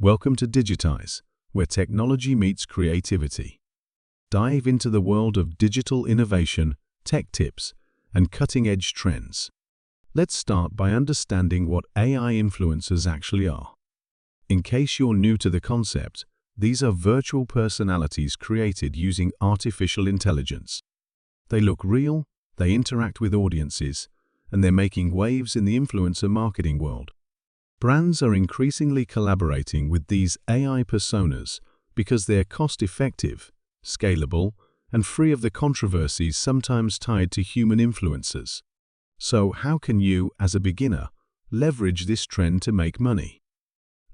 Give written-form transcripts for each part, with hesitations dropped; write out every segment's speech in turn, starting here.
Welcome to Digitize, where technology meets creativity. Dive into the world of digital innovation, tech tips, and cutting-edge trends. Let's start by understanding what AI influencers actually are. In case you're new to the concept, these are virtual personalities created using artificial intelligence. They look real, they interact with audiences, and they're making waves in the influencer marketing world. Brands are increasingly collaborating with these AI personas because they're cost-effective, scalable, and free of the controversies sometimes tied to human influencers. So how can you, as a beginner, leverage this trend to make money?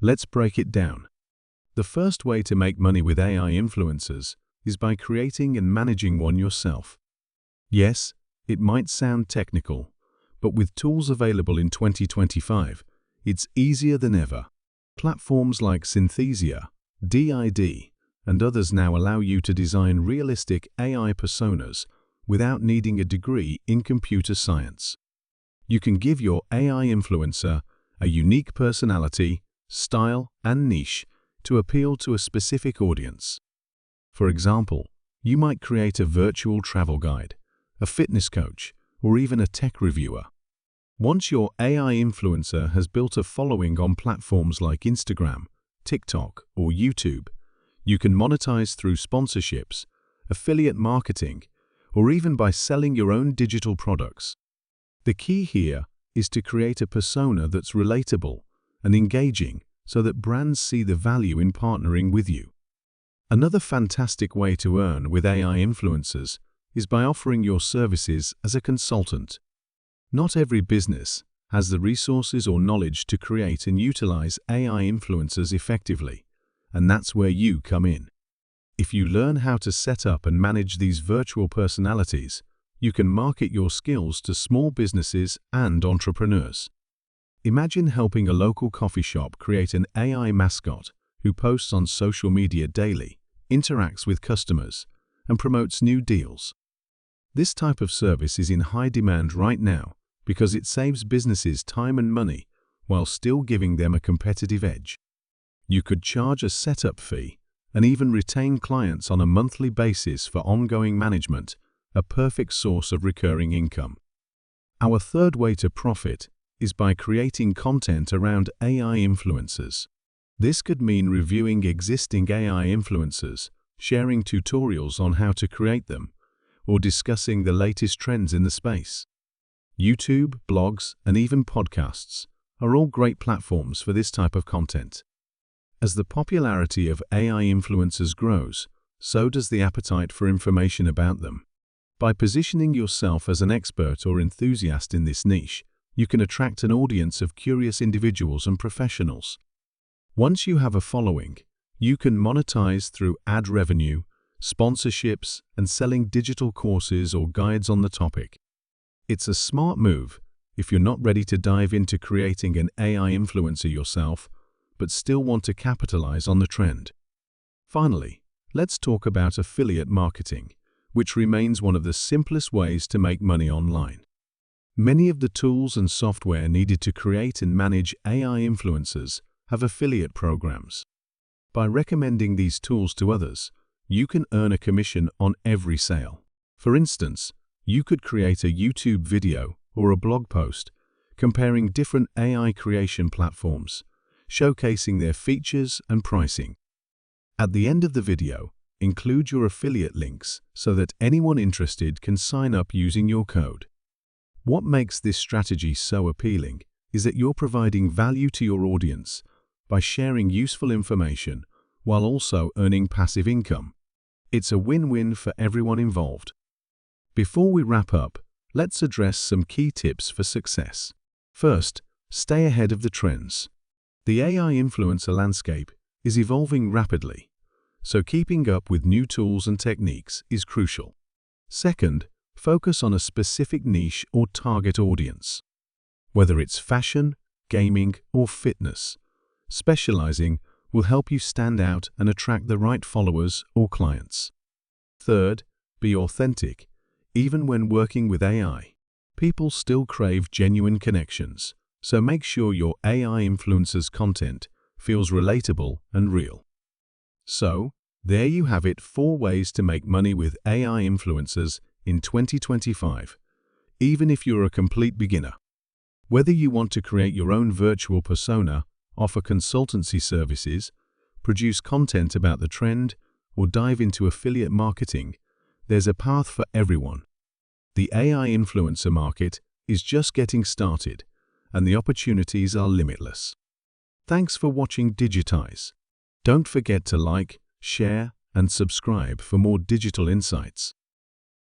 Let's break it down. The first way to make money with AI influencers is by creating and managing one yourself. Yes, it might sound technical, but with tools available in 2025, it's easier than ever. Platforms like Synthesia, DID, and others now allow you to design realistic AI personas without needing a degree in computer science. You can give your AI influencer a unique personality, style, and niche to appeal to a specific audience. For example, you might create a virtual travel guide, a fitness coach, or even a tech reviewer. Once your AI influencer has built a following on platforms like Instagram, TikTok, or YouTube, you can monetize through sponsorships, affiliate marketing, or even by selling your own digital products. The key here is to create a persona that's relatable and engaging so that brands see the value in partnering with you. Another fantastic way to earn with AI influencers is by offering your services as a consultant. Not every business has the resources or knowledge to create and utilize AI influencers effectively, and that's where you come in. If you learn how to set up and manage these virtual personalities, you can market your skills to small businesses and entrepreneurs. Imagine helping a local coffee shop create an AI mascot who posts on social media daily, interacts with customers, and promotes new deals. This type of service is in high demand right now because it saves businesses time and money while still giving them a competitive edge. You could charge a setup fee and even retain clients on a monthly basis for ongoing management, a perfect source of recurring income. Our third way to profit is by creating content around AI influencers. This could mean reviewing existing AI influencers, sharing tutorials on how to create them, or discussing the latest trends in the space. YouTube, blogs, and even podcasts are all great platforms for this type of content. As the popularity of AI influencers grows, so does the appetite for information about them. By positioning yourself as an expert or enthusiast in this niche, you can attract an audience of curious individuals and professionals. Once you have a following, you can monetize through ad revenue, sponsorships, and selling digital courses or guides on the topic. It's a smart move if you're not ready to dive into creating an AI influencer yourself, but still want to capitalize on the trend. Finally, let's talk about affiliate marketing, which remains one of the simplest ways to make money online. Many of the tools and software needed to create and manage AI influencers have affiliate programs. By recommending these tools to others, you can earn a commission on every sale. For instance, you could create a YouTube video or a blog post comparing different AI creation platforms, showcasing their features and pricing. At the end of the video, include your affiliate links so that anyone interested can sign up using your code. What makes this strategy so appealing is that you're providing value to your audience by sharing useful information while also earning passive income. It's a win-win for everyone involved. Before we wrap up, let's address some key tips for success. First, stay ahead of the trends. The AI influencer landscape is evolving rapidly, so keeping up with new tools and techniques is crucial. Second, focus on a specific niche or target audience. Whether it's fashion, gaming, or fitness, specializing will help you stand out and attract the right followers or clients. Third, be authentic. Even when working with AI, people still crave genuine connections, so make sure your AI influencer's content feels relatable and real. So, there you have it, 4 ways to make money with AI influencers in 2025, even if you're a complete beginner. Whether you want to create your own virtual persona, offer consultancy services, produce content about the trend, or dive into affiliate marketing, there's a path for everyone. The AI influencer market is just getting started, and the opportunities are limitless. Thanks for watching Digitize. Don't forget to like, share, and subscribe for more digital insights.